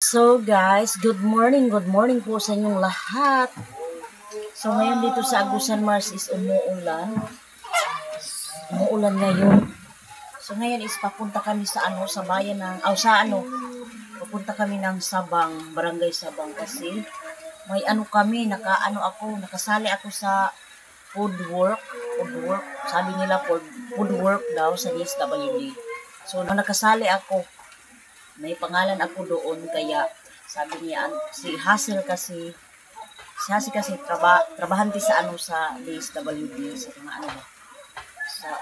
So guys, good morning po sa inyong lahat. So ngayon dito sa Agusan Mars is umuulan. Umuulan ngayon. So ngayon is papunta kami sa sa bayan ng, papunta kami ng Sabang, Barangay Sabang kasi may kami, nakasali ako sa food work. Sabi nila food work daw sa DSWD. So nakasali ako. May pangalan ako doon kaya sabi niya si Hazel kasi trabahante sa sa DSWD sa mga sa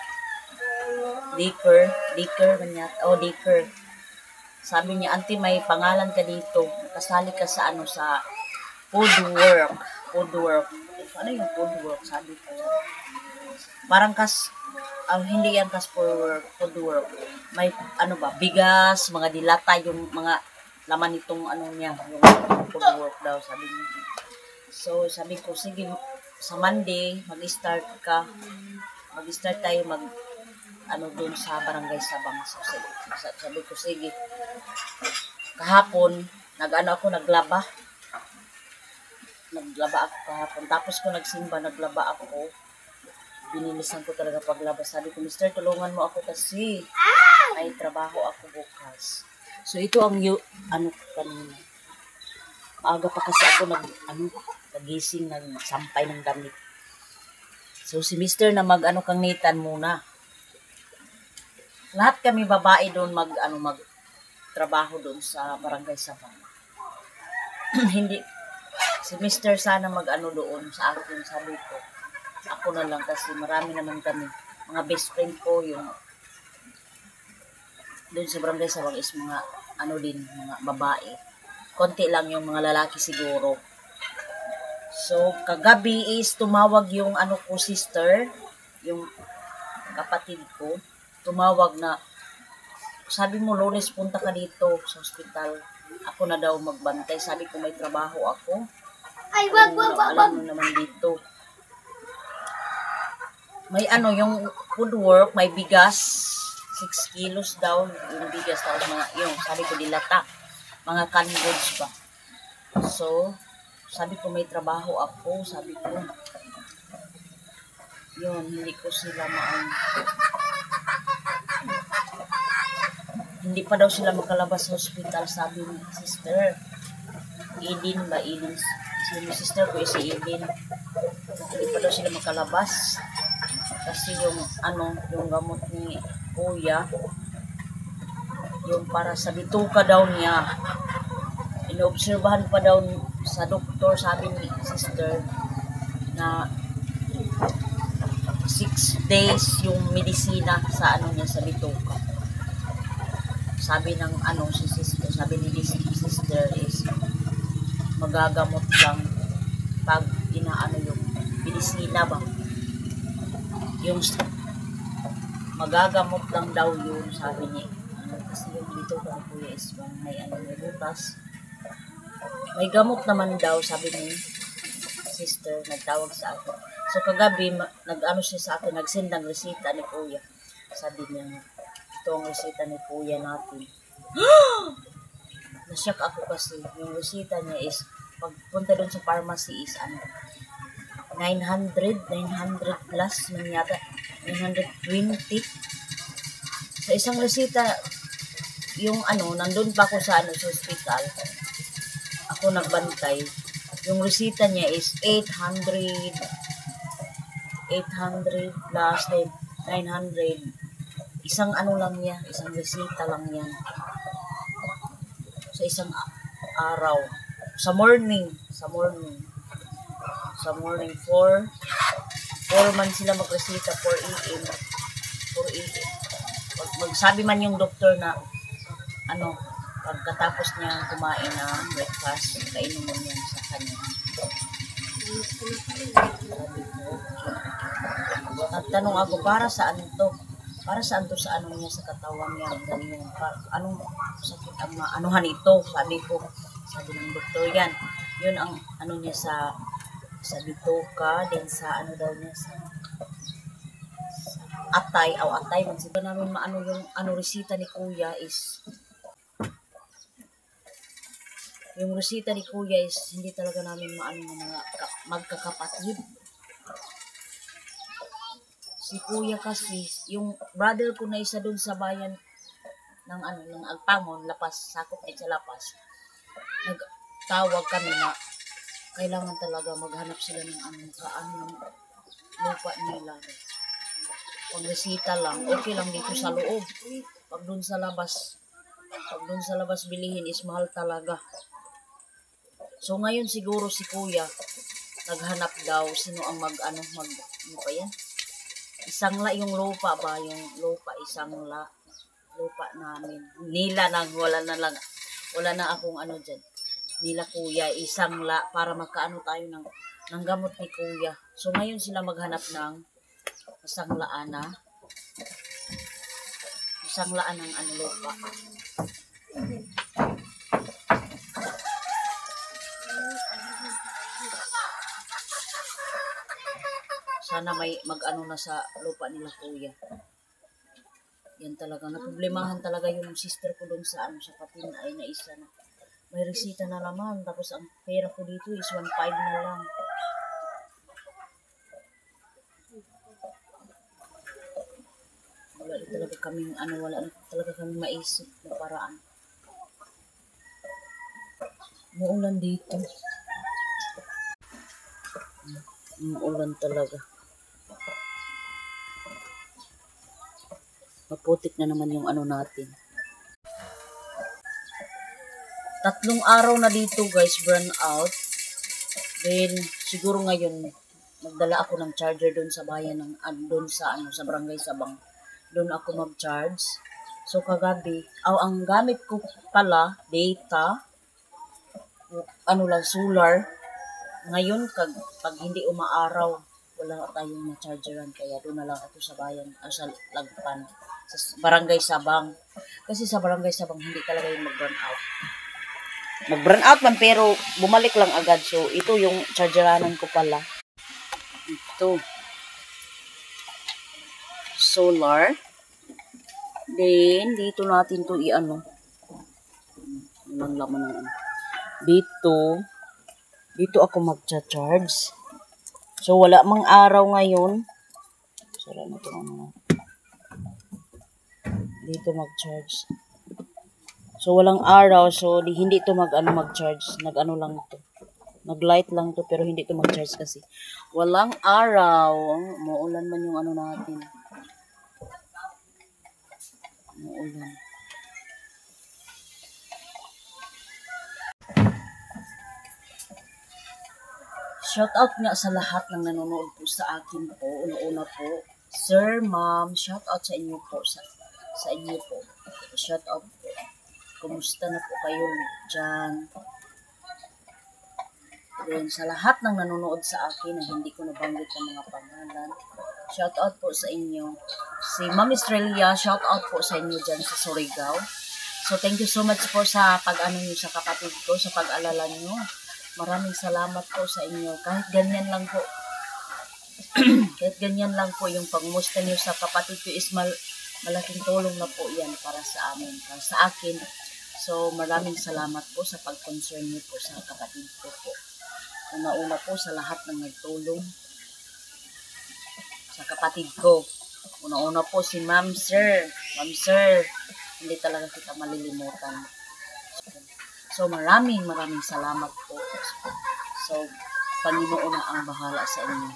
Dicker kanya Dicker. Sabi niya, "Auntie, may pangalan ka dito. Nakasali ka sa sa food work." Ano yung food work? Sabi ko. Parang hindi yan food work. May bigas, mga dilata, yung mga laman nitong niya, yung food work daw, sabi niya. So, sabi ko, sige, sa Monday, mag-start tayo doon sa Barangay Sabang. So, sabi ko, sige. Kahapon, naglaba ako kahapon. Tapos ko nagsimba, naglaba ako. Binilisan ko talaga paglaba. Sabi ko, "Mister, tulungan mo ako kasi may trabaho ako bukas." So, ito ang kanina. Maaga pa kasi ako nagising, nagsampay ng damit. So, si Mister na kangnitan muna. Lahat kami babae doon magtrabaho doon sa Barangay Sabang. Hindi, si Mister sana doon sa akin, sabi ko. Ako na lang kasi marami naman kami. Mga best friend ko yung doon sa Barangay Sabang is mga mga babae. Konti lang yung mga lalaki siguro. So, kagabi is tumawag yung sister, yung kapatid ko. Tumawag na, sabi mo, Lunes punta ka dito sa ospital. Ako na daw magbantay. Sabi ko, may trabaho ako. Ay, wag. Alam mo naman dito. May yung food work, may bigas, 6 kilos daw, yung bigas, tapos sabi ko, dilata, mga canned goods ba. So, sabi ko, may trabaho ako, sabi ko, yun, hindi pa daw sila makalabas sa hospital, sabi ni sister. Edin, si sister ko si Edin. Hindi pa daw sila makalabas. Kasi yung gamot ni kuya, yung para sa bituka daw niya, inoobserbahan pa daw sa doktor, sabi ni sister, na 6 days yung medisina sa niya sa bituka. Sabi ng si sister, sabi ni sister is magagamot lang pag yung medisina ba. Yung magagamot lang daw yun, sabi niya. Kasi yung dito ko kuya is may butas. May gamot naman daw, sabi ni sister, nagtawag sa akin. So kagabi, siya sa akin, nag-send ng resita ni kuya. Sabi niya, ito ang resita ni kuya natin. Nasyak ako kasi, yung resita niya is, pagpunta doon sa pharmacy is 900 plus man yata, 920 sa isang resita. Yung nandun pa ako sa sa hospital, ako nagbantay. Yung resita niya is 800 plus 900, isang lang niya, isang resita lang yan sa isang araw, sa morning 4 man sila magresita, 4 AM. Magsabi man yung doktor na pagkatapos niya kumain ng breakfast, kainom mo yan sa kanya. Nagtanong ako, para saan to? Para saan to sa niya, sa katawan niya, ganyan. Anong sakit ang anuhan ito? Sabi ng doktor yan. Yun ang niya sa bituka, din sa daw niya sa atay, man sila namin yung resita ni kuya is Yung resita ni Kuya is hindi talaga namin maano ng mga magkakapatid. Si Kuya kasi, yung brother ko na isa dun sa bayan ng ng Agpangon, Lapas, sakop din sa Lapas. Nagtawag kami na kailangan talaga maghanap sila ng ng lupa nila. Pag resita lang, okay lang dito sa loob. Pag dun sa labas bilihin is mahal talaga. So ngayon siguro si Kuya naghanap daw sino ang ano pa yan? Isang la yung lupa ba? Yung lupa, isang la. Lupa namin. Nila nang wala na akong ano dyan. Nila Kuya, isang la para makaano tayo ng gamot ni Kuya. So ngayon sila maghanap ng isang laan ng lupa. Sana may mag-ano na sa lupa nila Kuya. Yan talaga. Naproblemahan talaga yung sister ko doon sa sa Patinay na isa na. May resita na naman. Tapos ang pera ko dito is 1.5 na lang. Wala na talaga kaming maisip na paraan. Muulan dito. Umuulan talaga. Maputik na naman yung natin. 3 araw na dito guys, burn out. Then siguro ngayon magdala ako ng charger doon sa bayan ng doon sa sa Barangay Sabang. Doon ako mag-charge. So kagabi, ang gamit ko pala data lang solar. Ngayon pag hindi umaaraw, wala tayong na-chargeran kaya doon na lang ako sa bayan sa Lagpan sa Barangay Sabang. Kasi sa Barangay Sabang hindi talaga yung mag-burn out. Mag-burn out man pero bumalik lang agad. So ito yung chargeranan ko pala. Ito. Solar. Then dito natin to iano. Lang laman ng Dito ako mag-charge. So wala mang araw ngayon. Sara na to dito mag-charge. So walang araw, so hindi to mag-charge. Lang to. Nag-light lang to pero hindi to mag-charge kasi walang araw. Muulan man yung natin. Muulan. Shout out nga sa lahat ng nanonood po sa akin po. Una-una po, Sir, Ma'am, shout out sa inyo po. Sa inyo po. Shout out po. Kumusta na po kayo dyan? Then, sa lahat ng nanonood sa akin na hindi ko nabanggit ang mga pangalan, shout out po sa inyo. Si Ma'am Estrella, shout out po sa inyo dyan sa Surigao. So, thank you so much po sa pag-ano nyo sa kapatid ko, sa pag-alala nyo. Maraming salamat po sa inyo. Kahit ganyan lang po. Kahit ganyan lang po yung pagmusta nyo sa kapatid ko is malaking tulong na po yan para sa amin, para sa akin. So, maraming salamat po sa pag-concern nyo po sa kapatid ko po. Una-una po sa lahat ng nagtulong sa kapatid ko. Una-una po si Ma'am Sir. Ma'am Sir, hindi talaga kita malilimutan. So, maraming salamat po. So, Panginoon na ang bahala sa inyo.